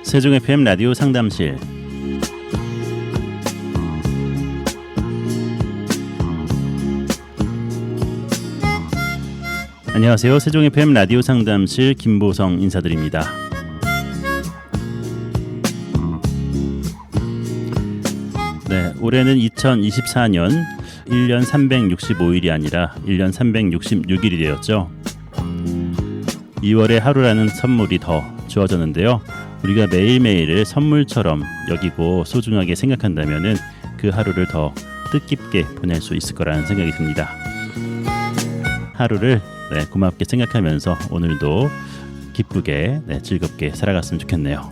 세종 FM 라디오 상담실. 안녕하세요. 세종 FM 라디오 상담실 김보성 인사드립니다. 네, 올해는 2024년 1년 365일이 아니라 1년 366일이 되었죠. 2월의 하루라는 선물이 더 주어졌는데요. 우리가 매일매일을 선물처럼 여기고 소중하게 생각한다면 그 하루를 더 뜻깊게 보낼 수 있을 거라는 생각이 듭니다. 하루를 고맙게 생각하면서 오늘도 기쁘게 즐겁게 살아갔으면 좋겠네요.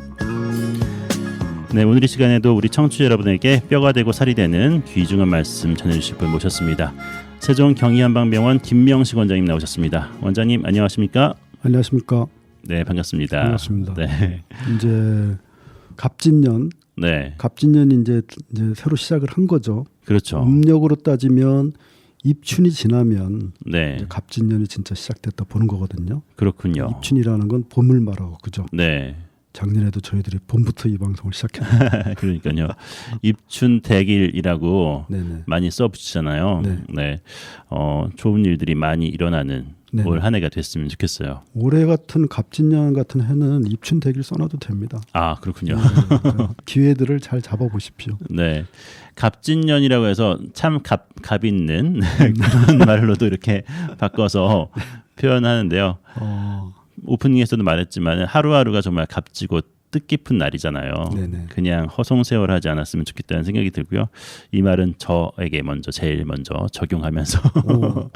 오늘 이 시간에도 우리 청취자 여러분에게 뼈가 되고 살이 되는 귀중한 말씀 전해주실 분 모셨습니다. 세종 경희한방병원 김명식 원장님 나오셨습니다. 원장님 안녕하십니까? 안녕하십니까? 네, 반갑습니다. 반갑습니다. 네. 이제 갑진년, 갑진년이 이제 새로 시작을 한 거죠. 그렇죠. 음력으로 따지면 입춘이 지나면 네. 이제 갑진년이 진짜 시작됐다 보는 거거든요. 그렇군요. 입춘이라는 건 봄을 말하고 그죠? 네. 작년에도 저희들이 봄부터 이 방송을 시작했는데 그러니까요. 입춘대길이라고 네네. 많이 써붙이잖아요. 네. 좋은 일들이 많이 일어나는 네네. 올 한 해가 됐으면 좋겠어요. 올해 같은 갑진년 같은 해는 입춘대길 써놔도 됩니다. 아, 그렇군요. 그러니까 기회들을 잘 잡아보십시오. 네. 갑진년이라고 해서 참 갑 있는 그런 말로도 이렇게 바꿔서 표현하는데요. 오프닝에서도 말했지만 하루하루가 정말 값지고 뜻깊은 날이잖아요. 네네. 그냥 허송세월하지 않았으면 좋겠다는 생각이 들고요. 이 말은 저에게 제일 먼저 적용하면서 그렇죠.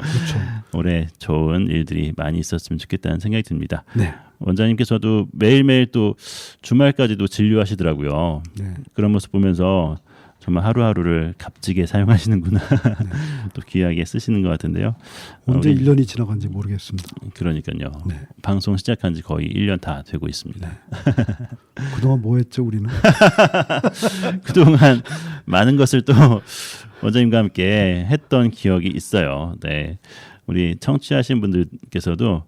올해 좋은 일들이 많이 있었으면 좋겠다는 생각이 듭니다. 네. 원장님께서도 매일매일 또 주말까지도 진료하시더라고요. 네. 그런 모습 보면서 정말 하루하루를 값지게 사용하시는구나. 또 귀하게 쓰시는 것 같은데요. 언제 1년이 지나간지 모르겠습니다. 그러니까요. 네. 방송 시작한 지 거의 1년 다 되고 있습니다. 네. 그동안 뭐 했죠 우리는? 그동안 많은 것을 또 원장님과 함께 했던 기억이 있어요. 네. 우리 청취하신 분들께서도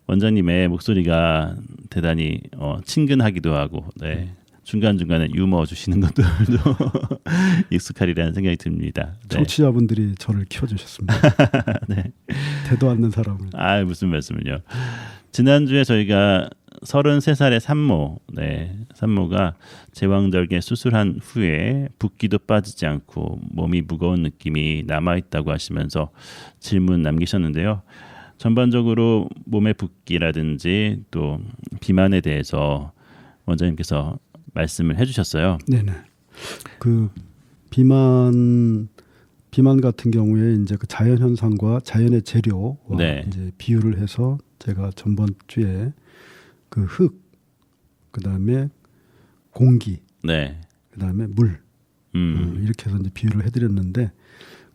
원장님의 목소리가 대단히 친근하기도 하고 중간중간에 유머 주시는 것들도 익숙하리라는 생각이 듭니다. 네. 청취자분들이 저를 키워주셨습니다. 네. 대도 않는 사람을. 아, 무슨 말씀을요. 지난주에 저희가 33살의 산모가 제왕절개 수술한 후에 붓기도 빠지지 않고 몸이 무거운 느낌이 남아있다고 하시면서 질문 남기셨는데요. 전반적으로 몸의 붓기라든지 또 비만에 대해서 원장님께서 말씀을 해주셨어요. 네네. 그 비만 같은 경우에 이제 그 자연 현상과 자연의 재료와 이제 비유를 해서 제가 전번 주에 그 흙, 그다음에 공기, 그다음에 물 이렇게 해서 이제 비유를 해드렸는데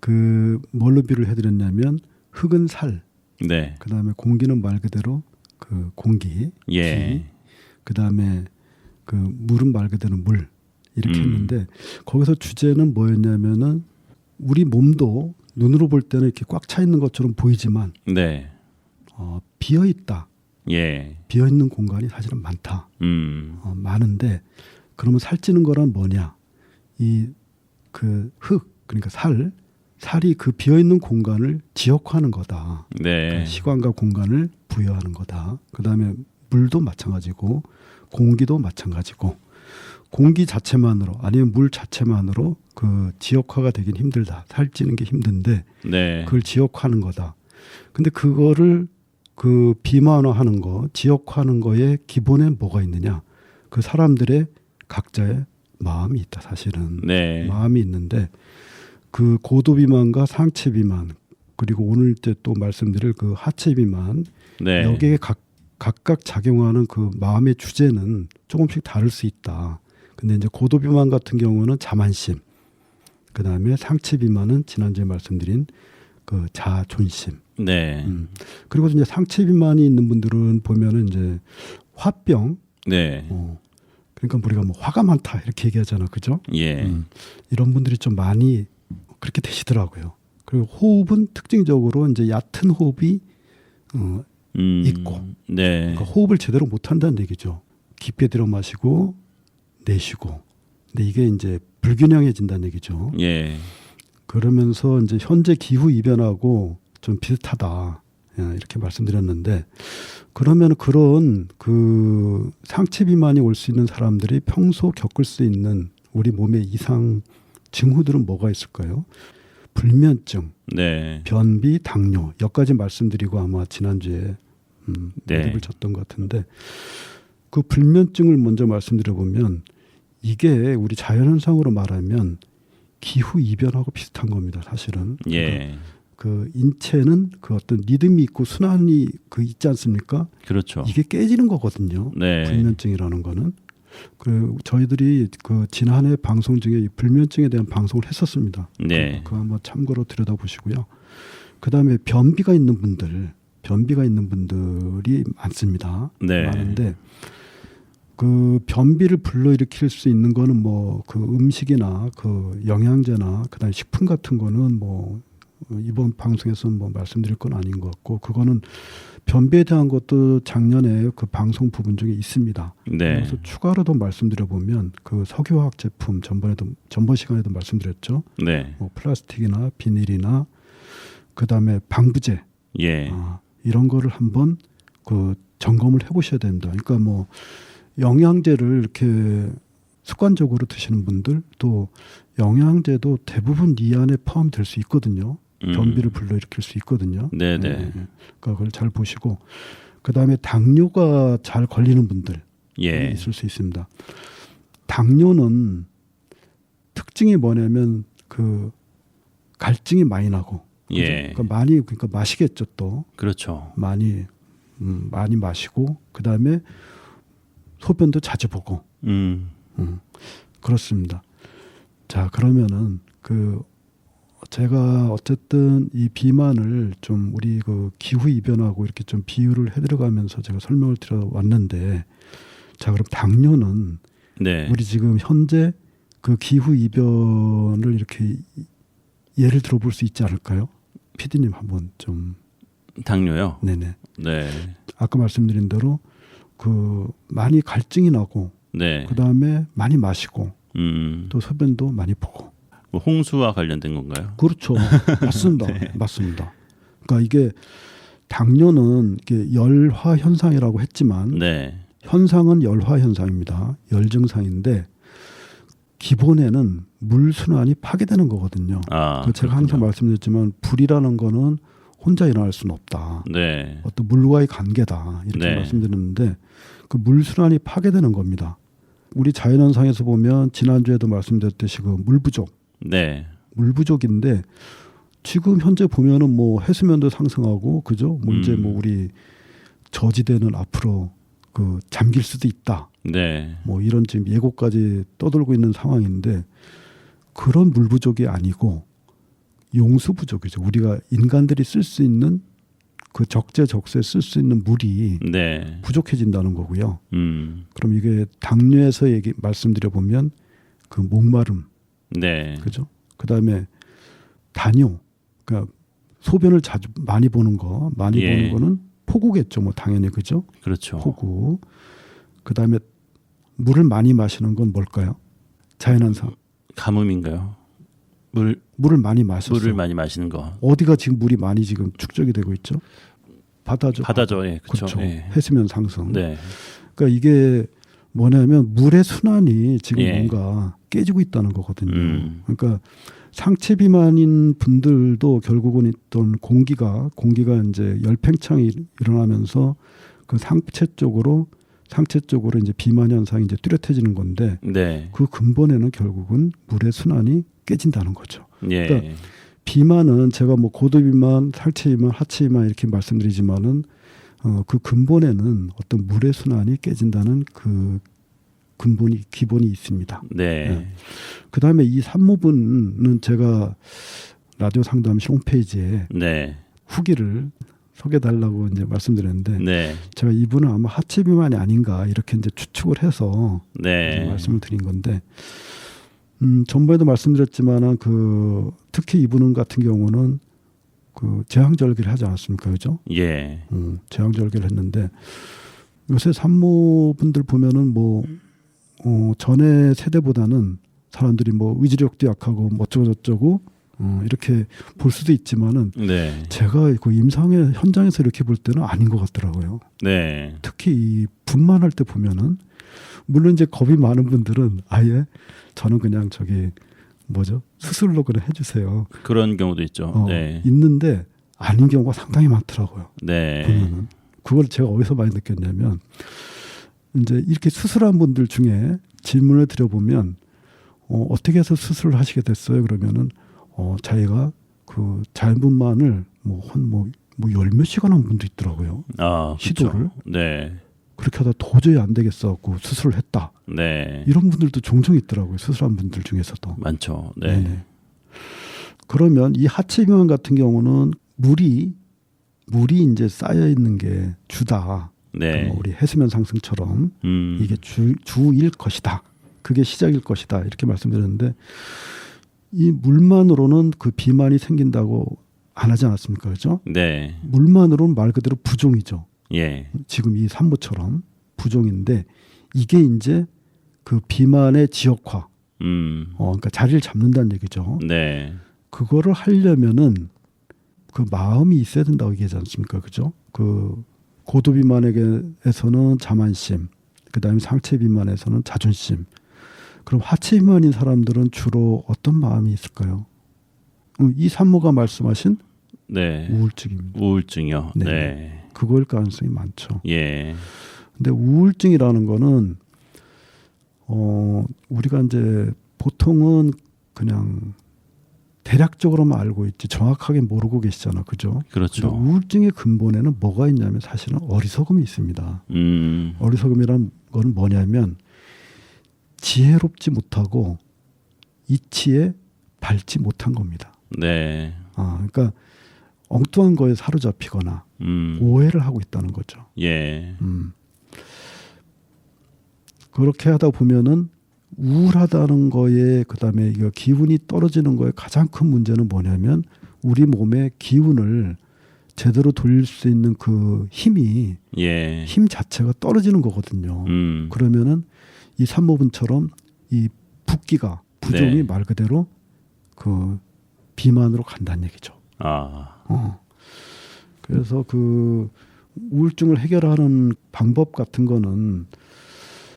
그 뭘로 비유를 해드렸냐면 흙은 살, 그다음에 공기는 말 그대로 그 공기, 기, 그다음에 그 물은 말 그대로 물 이렇게 했는데 거기서 주제는 뭐였냐면은 우리 몸도 눈으로 볼 때는 이렇게 꽉 차 있는 것처럼 보이지만 비어 있다. 비어 있는 공간이 사실은 많다. 많은데 그러면 살찌는 거란 뭐냐? 이 그 흙 그러니까 살이 그 비어 있는 공간을 지역화하는 거다. 그 시간과 공간을 부여하는 거다. 그다음에 물도 마찬가지고 공기도 마찬가지고 공기 자체만으로 아니면 물 자체만으로 그 지역화가 되긴 힘들다. 살찌는 게 힘든데 그걸 지역화하는 거다. 근데 그거를 그 비만화하는 거, 지역화하는 거에 기본에 뭐가 있느냐? 그 사람들의 각자의 마음이 있다. 사실은 마음이 있는데 그 고도 비만과 상체 비만 그리고 오늘 때 또 말씀드릴 그 하체 비만 여기에 각각 작용하는 그 마음의 주제는 조금씩 다를 수 있다. 근데 이제 고도 비만 같은 경우는 자만심, 그 다음에 상체 비만은 지난주에 말씀드린 그 자존심. 그리고 이제 상체 비만이 있는 분들은 보면은 이제 화병. 그러니까 우리가 뭐 화가 많다 이렇게 얘기하잖아, 그죠? 이런 분들이 좀 많이 그렇게 되시더라고요. 그리고 호흡은 특징적으로 이제 얕은 호흡이 있고 그러니까 호흡을 제대로 못 한다는 얘기죠. 깊게 들어 마시고 내쉬고. 근데 이게 이제 불균형해진다는 얘기죠. 예. 그러면서 이제 현재 기후 이변하고 좀 비슷하다. 이렇게 말씀드렸는데 그러면 그런 그 상체 비만이 올 수 있는 사람들이 평소 겪을 수 있는 우리 몸의 이상 징후들은 뭐가 있을까요? 불면증, 네. 변비, 당뇨 여기까지 말씀드리고 아마 지난주에 네. 매듭을 쳤던 것 같은데 그 불면증을 먼저 말씀드려보면 이게 우리 자연현상으로 말하면 기후 이변하고 비슷한 겁니다. 사실은. 예. 그 인체는 그 어떤 리듬이 있고 순환이 그 있지 않습니까? 그렇죠. 이게 깨지는 거거든요. 네. 불면증이라는 거는. 그 저희들이 그 지난해 방송 중에 이 불면증에 대한 방송을 했었습니다. 네. 그거 한번 참고로 들여다보시고요. 그다음에 변비가 있는 분들이 많습니다. 네. 많은데 그 변비를 불러일으킬 수 있는 거는 뭐 그 음식이나 그 영양제나 그다음에 식품 같은 거는 뭐 이번 방송에서 뭐 말씀드릴 건 아닌 것 같고 그거는 변비에 대한 것도 작년에 그 방송 부분 중에 있습니다. 네. 그래서 추가로 더 말씀드려보면 그 석유화학 제품 전번 시간에도 말씀드렸죠. 네. 뭐 플라스틱이나 비닐이나 그다음에 방부제 예. 이런 거를 한번 그 점검을 해보셔야 됩니다. 그러니까 뭐 영양제를 이렇게 습관적으로 드시는 분들 또 영양제도 대부분 이 안에 포함될 수 있거든요. 변비를 불러일으킬 수 있거든요. 네네. 그러니까 그걸 잘 보시고 그다음에 당뇨가 잘 걸리는 분들 예. 있을 수 있습니다. 당뇨는 특징이 뭐냐면 그 갈증이 많이 나고 그죠? 예. 그러니까 마시겠죠 또 그렇죠. 많이 마시고 그다음에 소변도 자주 보고 그렇습니다. 자 그러면은 그 제가 어쨌든 이 비만을 좀 우리 그 기후 이변하고 이렇게 좀 비유를 해들어가면서 제가 설명을 드려왔는데 자 그럼 당뇨는 네. 우리 지금 현재 그 기후 이변을 이렇게 예를 들어볼 수 있지 않을까요? PD님 한번 좀 당뇨요. 네네. 네. 아까 말씀드린 대로 그 많이 갈증이 나고 네. 그 다음에 많이 마시고 또 소변도 많이 보고. 뭐 홍수와 관련된 건가요? 그렇죠. 맞습니다. 네. 맞습니다. 그러니까 이게 당뇨는 이게 열화 현상이라고 했지만 네. 현상은 열화 현상입니다. 열 증상인데 기본에는 물 순환이 파괴되는 거거든요. 제가 그렇군요. 항상 말씀드렸지만 불이라는 거는 혼자 일어날 수는 없다. 네. 어떤 물과의 관계다 이렇게 네. 말씀드렸는데 그 물 순환이 파괴되는 겁니다. 우리 자연현상에서 보면 지난주에도 말씀드렸듯이 그 물 부족, 네. 물 부족인데 지금 현재 보면은 뭐 해수면도 상승하고 그죠? 뭐 이제 뭐 우리 저지대는 앞으로 그 잠길 수도 있다. 네. 뭐 이런 지금 예고까지 떠돌고 있는 상황인데 그런 물 부족이 아니고 용수 부족이죠. 우리가 인간들이 쓸 수 있는 그 적재적소에 쓸 수 있는 물이 네. 부족해진다는 거고요. 그럼 이게 당뇨에서 말씀드려 보면 그 목마름, 네. 그죠? 그다음에 다뇨, 그러니까 소변을 자주 많이 보는 예. 거는 폭우겠죠, 뭐 당연히 그죠? 그렇죠. 폭우. 그다음에 물을 많이 마시는 건 뭘까요? 자연현상. 가뭄인가요? 물을 많이 마셨어요. 물을 많이 마시는 거. 어디가 지금 물이 많이 지금 축적이 되고 있죠? 바다죠. 바다죠. 예. 그렇죠. 예. 해수면 상승. 네. 그러니까 이게 뭐냐면 물의 순환이 지금 예. 뭔가 깨지고 있다는 거거든요. 그러니까 상체 비만인 분들도 결국은 있던 공기가 이제 열팽창이 일어나면서 그 상체 쪽으로 이제 비만 현상이 이제 뚜렷해지는 건데 네. 그 근본에는 결국은 물의 순환이 깨진다는 거죠. 예. 그러니까 비만은 제가 뭐 고도비만, 상체 비만, 하체 비만 이렇게 말씀드리지만은 그 근본에는 어떤 물의 순환이 깨진다는 그 기본이 있습니다. 네. 네. 그다음에 이 산모분은 제가 라디오 상담실 홈페이지에 네. 후기를 소개해달라고 이제 말씀드렸는데 네. 제가 이분은 아마 하체 비만이 아닌가 이렇게 이제 추측을 해서 네. 말씀을 드린 건데 전번에도 말씀드렸지만은 그 특히 이분 같은 경우는 그 제왕절개를 하지 않았습니까, 그죠? 예. 제왕절개를 했는데 요새 산모분들 보면은 뭐 전에 세대보다는 사람들이 뭐 의지력도 약하고 뭐 어쩌고 저쩌고 이렇게 볼 수도 있지만은 네. 제가 그 임상의 현장에서 이렇게 볼 때는 아닌 것 같더라고요. 네. 특히 이 분만할 때 보면은 물론 이제 겁이 많은 분들은 아예 저는 그냥 저기 뭐죠 수술로 그냥 해주세요. 그런 경우도 있죠. 네. 있는데 아닌 경우가 상당히 많더라고요. 네. 보면은 그걸 제가 어디서 많이 느꼈냐면 이제 이렇게 수술한 분들 중에 질문을 드려보면 어떻게 해서 수술을 하시게 됐어요? 그러면은 자기가 그 자연분만을 열 몇 시간 한 분도 있더라고요. 아, 시도를. 그렇죠. 네. 그렇게 하다 도저히 안 되겠어갖고 수술을 했다. 네. 이런 분들도 종종 있더라고요. 수술한 분들 중에서도. 많죠. 네. 네네. 그러면 이 하체 비만 같은 경우는 물이 이제 쌓여 있는 게 주다. 네. 우리 해수면 상승처럼 이게 주일 것이다. 그게 시작일 것이다. 이렇게 말씀드렸는데 이 물만으로는 그 비만이 생긴다고 안 하지 않았습니까? 그렇죠? 네. 물만으로는 말 그대로 부종이죠. 예. 지금 이 산모처럼 부종인데 이게 이제 그 비만의 지역화, 그러니까 자리를 잡는다는 얘기죠. 네. 그거를 하려면은 그 마음이 있어야 된다고 얘기하지 않습니까? 그죠? 그 고도 비만에게서는 자만심, 그다음에 상체 비만에서는 자존심. 그럼 하체 비만인 사람들은 주로 어떤 마음이 있을까요? 이 산모가 말씀하신 네. 우울증입니다. 우울증이요. 네. 네. 그거일 가능성이 많죠. 예. 근데 우울증이라는 거는 우리가 이제 보통은 그냥 대략적으로만 알고 있지 정확하게 모르고 계시잖아, 그죠? 그렇죠. 우울증의 근본에는 뭐가 있냐면 사실은 어리석음이 있습니다. 어리석음이란 건 뭐냐면 지혜롭지 못하고 이치에 밟지 못한 겁니다. 네. 그러니까 엉뚱한 거에 사로잡히거나 오해를 하고 있다는 거죠. 예. 그렇게 하다 보면은 우울하다는 거에 그다음에 이거 기운이 떨어지는 거에 가장 큰 문제는 뭐냐면 우리 몸의 기운을 제대로 돌릴 수 있는 그 힘이 예. 힘 자체가 떨어지는 거거든요. 그러면은 이 산모분처럼 이 붓기가 부종이 네. 말 그대로 그 비만으로 간다는 얘기죠. 그래서 그 우울증을 해결하는 방법 같은 거는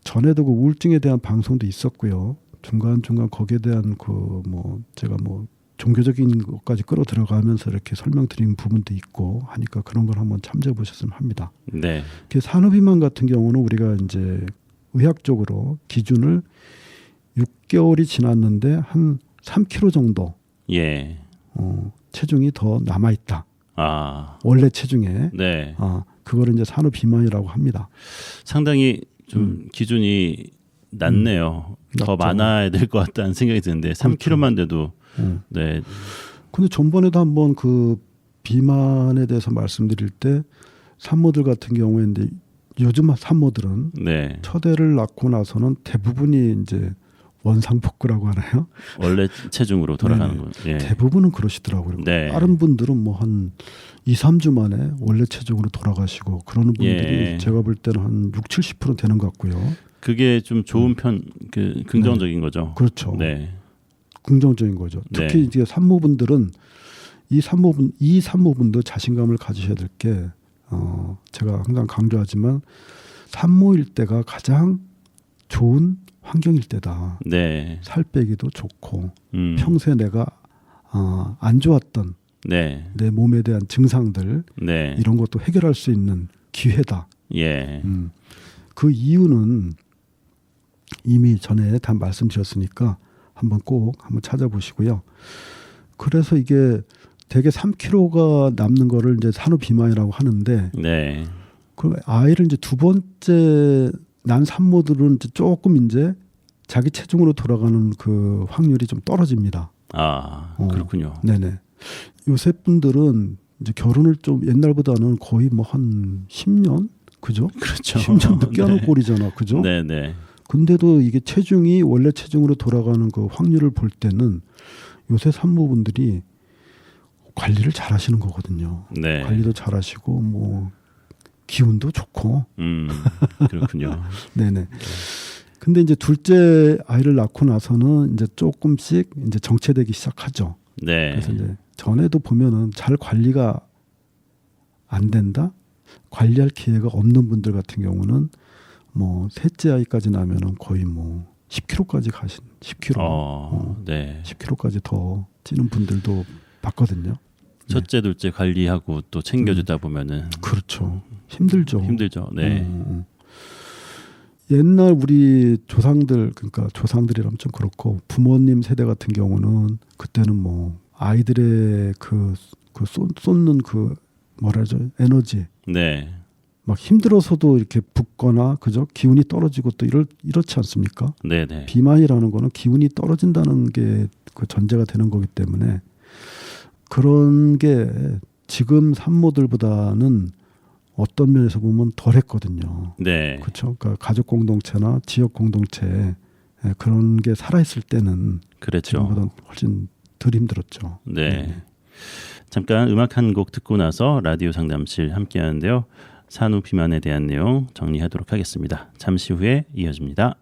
전에도 그 우울증에 대한 방송도 있었고요. 중간중간 거기에 대한 그 뭐 제가 뭐 종교적인 것까지 끌어 들어가면서 이렇게 설명드린 부분도 있고 하니까 그런 걸 한번 참조해 보셨으면 합니다. 네. 산후비만 같은 경우는 우리가 이제 의학적으로 기준을 6개월이 지났는데 한 3kg 정도 예. 체중이 더 남아 있다. 원래 체중에. 네. 그거를 이제 산후비만이라고 합니다. 상당히 좀 기준이 낮네요. 더 낮죠. 많아야 될 것 같다는 생각이 드는데 3kg만 돼도 네. 근데 전번에도 한번 그 비만에 대해서 말씀드릴 때 산모들 같은 경우에 이제 요즘 산모들은 네. 첫 애를 낳고 나서는 대부분이 이제 원상복구라고 하나요? 원래 체중으로 돌아가는 거. 예. 대부분은 그러시더라고요. 네. 다른 분들은 뭐 한 2, 3주 만에 원래 체중으로 돌아가시고 그러는 분들이 예. 제가 볼 때는 한 6, 70% 되는 것 같고요. 그게 좀 좋은 편, 그 긍정적인 거죠. 그렇죠. 네. 긍정적인 거죠. 특히 네. 이제 산모분들은 이 산모분도 자신감을 가지셔야 될 게 제가 항상 강조하지만 산모일 때가 가장 좋은 환경일 때다. 네. 살 빼기도 좋고 평소에 내가 안 좋았던 네. 내 몸에 대한 증상들 네. 이런 것도 해결할 수 있는 기회다. 예. 그 이유는 이미 전에 다 말씀드렸으니까 한번 찾아보시고요. 그래서 이게 대개 3kg가 남는 거를 이제 산후비만이라고 하는데, 네. 그 아이를 이제 두 번째 난 산모들은 이제 조금 이제 자기 체중으로 돌아가는 그 확률이 좀 떨어집니다. 그렇군요. 네네. 요새 분들은 이제 결혼을 좀 옛날보다는 거의 뭐 한 10년 그죠? 그렇죠. 10년 늦게 하는 네. 꼴이잖아, 그죠? 네네. 근데도 이게 체중이 원래 체중으로 돌아가는 그 확률을 볼 때는 요새 산모분들이 관리를 잘 하시는 거거든요. 네. 관리도 잘 하시고 뭐 기운도 좋고. 그렇군요. 네네. 근데 이제 둘째 아이를 낳고 나서는 이제 조금씩 이제 정체되기 시작하죠. 네. 그래서 이제 전에도 보면은 잘 관리가 안 된다, 관리할 기회가 없는 분들 같은 경우는 뭐 셋째 아이까지 나면은 거의 뭐 10kg까지 가신 10kg, 네. 10kg까지 더 찌는 분들도 봤거든요. 첫째, 둘째 관리하고 또 챙겨주다 보면은 그렇죠. 힘들죠. 힘들죠. 네. 옛날 우리 조상들, 그러니까 조상들이라면 좀 그렇고 부모님 세대 같은 경우는 그때는 뭐 아이들의 그 쏟는 그 뭐라죠, 에너지, 네. 막 힘들어서도 이렇게 붓거나 그죠, 기운이 떨어지고 또 이렇지 않습니까? 네네. 비만이라는 거는 기운이 떨어진다는 게 그 전제가 되는 거기 때문에 그런 게 지금 산모들보다는 어떤 면에서 보면 덜했거든요. 네. 그렇죠. 그러니까 가족 공동체나 지역 공동체 그런 게 살아있을 때는 그렇죠. 지금보다 훨씬 덜 힘들었죠. 네. 잠깐 음악 한 곡 듣고 나서 라디오 상담실 함께하는데요. 산후 비만에 대한 내용 정리하도록 하겠습니다. 잠시 후에 이어집니다.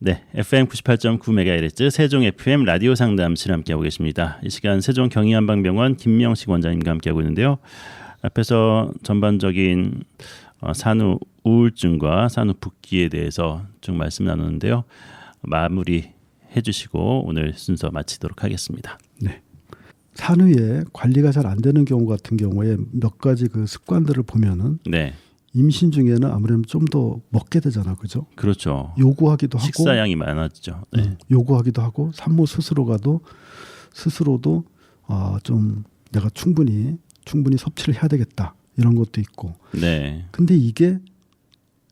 네, FM 98.9MHz 세종 FM 라디오 상담실 함께하고 계십니다. 이 시간 세종 경희한방병원 김명식 원장님과 함께하고 있는데요. 앞에서 전반적인 산후 우울증과 산후 붓기에 대해서 쭉 말씀 나누는데요. 마무리 해주시고 오늘 순서 마치도록 하겠습니다. 네. 산후에 관리가 잘 안 되는 경우 같은 경우에 몇 가지 그 습관들을 보면은 네, 임신 중에는 아무래도 좀 더 먹게 되잖아, 그죠? 그렇죠. 요구하기도 하고 식사량이 많아지죠. 네. 요구하기도 하고 산모 스스로도 좀 내가 충분히 섭취를 해야 되겠다 이런 것도 있고. 네. 근데 이게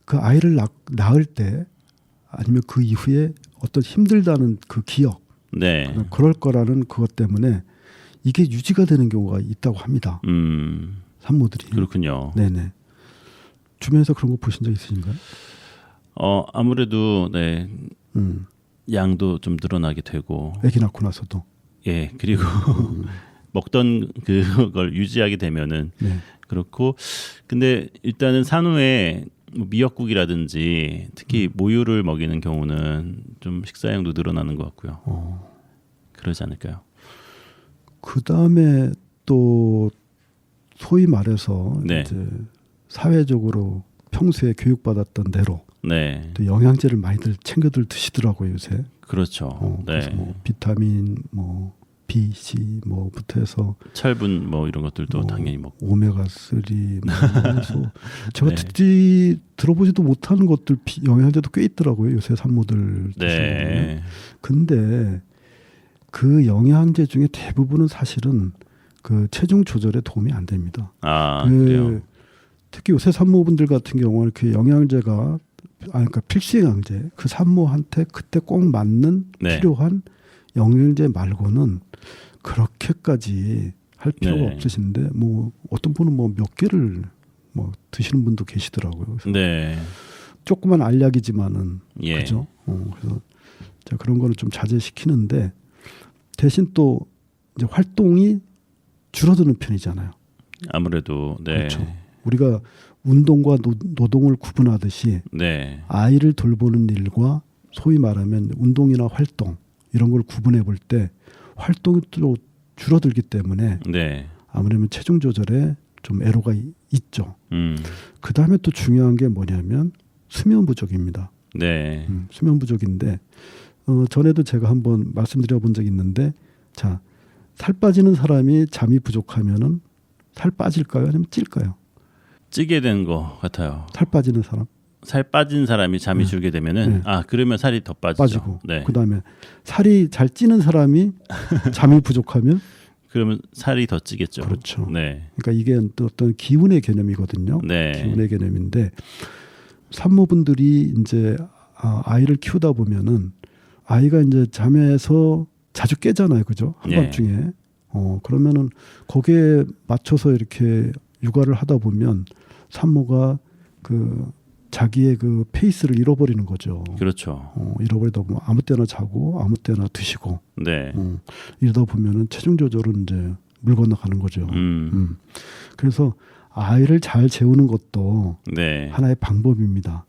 그 아이를 낳을 때 아니면 그 이후에 어떤 힘들다는 그 기억, 네. 그럴 거라는 그것 때문에 이게 유지가 되는 경우가 있다고 합니다. 산모들이. 그렇군요. 네네. 주변에서 그런 거 보신 적 있으신가요? 아무래도 네. 양도 좀 늘어나게 되고. 아기 낳고 나서도. 예, 그리고 먹던 그걸 유지하게 되면은 네. 그렇고, 근데 일단은 산후에 뭐 미역국이라든지 특히 모유를 먹이는 경우는 좀 식사량도 늘어나는 것 같고요. 그러지 않을까요? 그 다음에 또 소위 말해서 네. 이제 사회적으로 평소에 교육받았던 대로 네, 또 영양제를 많이들 챙겨들 드시더라고요 요새. 그렇죠. 그래서 네, 뭐 비타민, 뭐 B, C 뭐부터 해서 철분 뭐 이런 것들도 뭐 당연히 먹고. 오메가 3 그래서 제가 네. 들어보지도 못하는 것들 영양제도 꽤 있더라고요 요새 산모들. 네, 근데 그 영양제 중에 대부분은 사실은 그 체중 조절에 도움이 안 됩니다. 그래요. 특히 요새 산모분들 같은 경우는 그 영양제가 그러니까 필수 영양제 그 산모한테 그때 꼭 맞는 네. 필요한 영양제 말고는 그렇게까지 할 필요가 네. 없으신데 뭐 어떤 분은 뭐 몇 개를 뭐 드시는 분도 계시더라고요. 그래서 네, 조그만 알약이지만은 예. 그죠. 그래서 제가 그런 거는 좀 자제시키는데 대신 또 이제 활동이 줄어드는 편이잖아요. 아무래도 네, 그렇죠. 우리가 운동과 노동을 구분하듯이 네, 아이를 돌보는 일과 소위 말하면 운동이나 활동 이런 걸 구분해 볼 때 활동이 또 줄어들기 때문에 네, 아무래도 체중 조절에 좀 애로가 있죠. 그 다음에 또 중요한 게 뭐냐면 수면 부족입니다. 네, 수면 부족인데 전에도 제가 한번 말씀드려 본 적이 있는데 자, 살 빠지는 사람이 잠이 부족하면은 살 빠질까요? 아니면 찔까요? 찌게 된 것 같아요. 살 빠지는 사람. 살 빠진 사람이 잠이 줄게 되면은 그러면 살이 더 빠지죠. 빠지고. 네. 그다음에 살이 잘 찌는 사람이 잠이 부족하면 그러면 살이 더 찌겠죠. 그렇죠. 네. 그러니까 이게 또 어떤 기운의 개념이거든요. 네. 기운의 개념인데 산모분들이 이제 아이를 키우다 보면은 아이가 이제 잠에서 자주 깨잖아요, 그죠? 한밤중에. 그러면은 거기에 맞춰서 이렇게 육아를 하다 보면 산모가 그 자기의 그 페이스를 잃어버리는 거죠. 그렇죠. 잃어버리다 보면 아무 때나 자고 아무 때나 드시고. 네. 이러다 보면은 체중 조절은 이제 물 건너가는 거죠. 그래서 아이를 잘 재우는 것도 네. 하나의 방법입니다.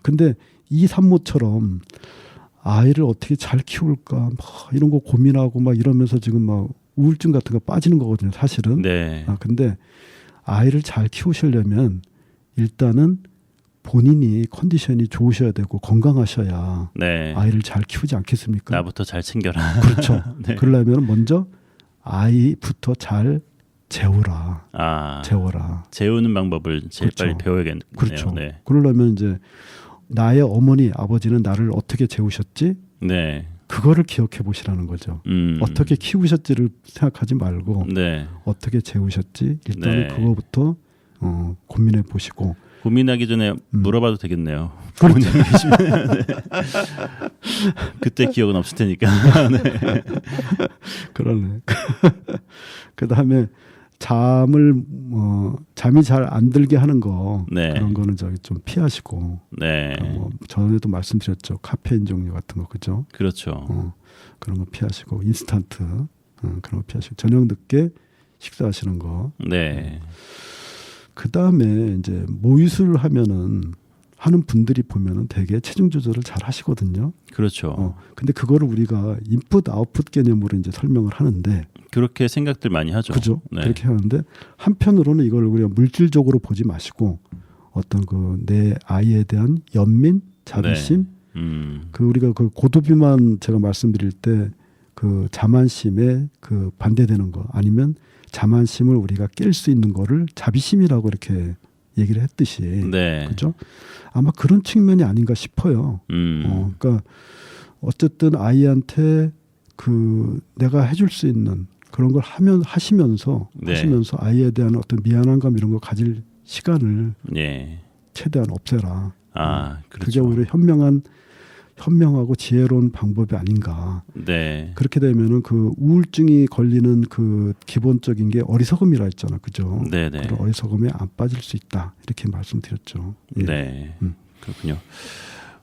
근데 이 산모처럼 아이를 어떻게 잘 키울까 막 이런 거 고민하고 막 이러면서 지금 막 우울증 같은 거 빠지는 거거든요, 사실은. 네. 근데 아이를 잘 키우시려면 일단은 본인이 컨디션이 좋으셔야 되고 건강하셔야 네. 아이를 잘 키우지 않겠습니까? 나부터 잘 챙겨라. 그렇죠. 네. 그러려면 먼저 아이부터 잘 재워라. 재워라. 재우는 방법을 제일 그렇죠. 빨리 배워야겠네요. 그렇죠. 네. 그러려면 이제 나의 어머니, 아버지는 나를 어떻게 재우셨지? 네. 그거를 기억해 보시라는 거죠. 어떻게 키우셨지를 생각하지 말고 네. 어떻게 재우셨지? 일단은 네. 그거부터 고민해 보시고. 고민하기 전에 물어봐도 되겠네요. 그렇죠. 부모님이 계시면 네. 그때 기억은 없을 테니까. 네. 그러네. 그 다음에 잠이 잘 안 들게 하는 거 네. 그런 거는 좀 피하시고 네. 전에도 말씀드렸죠. 카페인 종류 같은 거 그죠? 그렇죠. 그런 거 피하시고 인스턴트 그런 거 피하시고 저녁 늦게 식사하시는 거. 네. 그 다음에 이제 모유수를 하는 분들이 보면은 되게 체중 조절을 잘 하시거든요. 그렇죠. 근데 그거를 우리가 인풋 아웃풋 개념으로 이제 설명을 하는데 그렇게 생각들 많이 하죠. 그죠? 네. 그렇게 하는데 한편으로는 이걸 우리가 물질적으로 보지 마시고 어떤 내 아이에 대한 연민, 자비심, 그 우리가 그 고도비만 제가 말씀드릴 때 그 자만심에 그 반대되는 거 아니면 자만심을 우리가 깰 수 있는 거를 자비심이라고 이렇게 얘기를 했듯이 네. 그죠? 아마 그런 측면이 아닌가 싶어요. 그러니까 어쨌든 아이한테 그 내가 해줄 수 있는 그런 걸 하시면서 아이에 대한 어떤 미안함감 이런 걸 가질 시간을 최대한 없애라. 그렇죠. 그게 오히려 현명하고 지혜로운 방법이 아닌가. 네. 그렇게 되면은 그 우울증이 걸리는 그 기본적인 게 어리석음이라 했잖아, 그죠? 네네. 그런 어리석음에 안 빠질 수 있다 이렇게 말씀드렸죠. 예. 네. 그렇군요.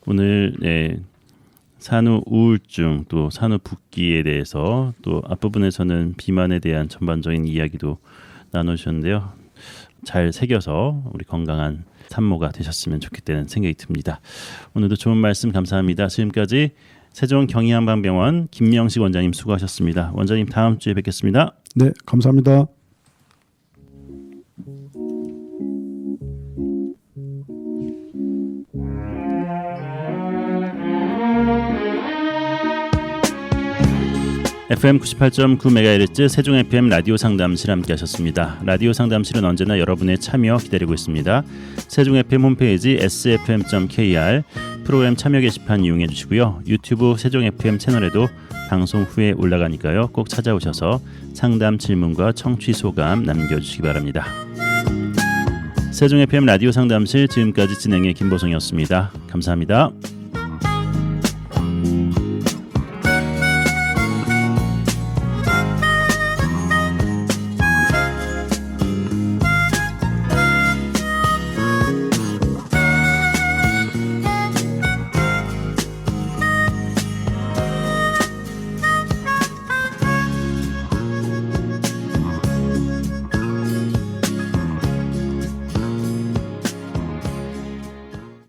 오늘 산후 우울증 또 산후 붓기에 대해서 또 앞부분에서는 비만에 대한 전반적인 이야기도 나누셨는데요. 잘 새겨서 우리 건강한 산모가 되셨으면 좋겠다는 생각이 듭니다. 오늘도 좋은 말씀 감사합니다. 지금까지 세종 경희한방병원 김영식 원장님 수고하셨습니다. 원장님 다음 주에 뵙겠습니다. 네, 감사합니다. FM 98.9MHz 세종 FM 라디오 상담실 함께 하셨습니다. 라디오 상담실은 언제나 여러분의 참여 기다리고 있습니다. 세종 FM 홈페이지 sfm.kr 프로그램 참여 게시판 이용해 주시고요. 유튜브 세종 FM 채널에도 방송 후에 올라가니까요. 꼭 찾아오셔서 상담 질문과 청취 소감 남겨주시기 바랍니다. 세종 FM 라디오 상담실 지금까지 진행의 김보성이었습니다. 감사합니다.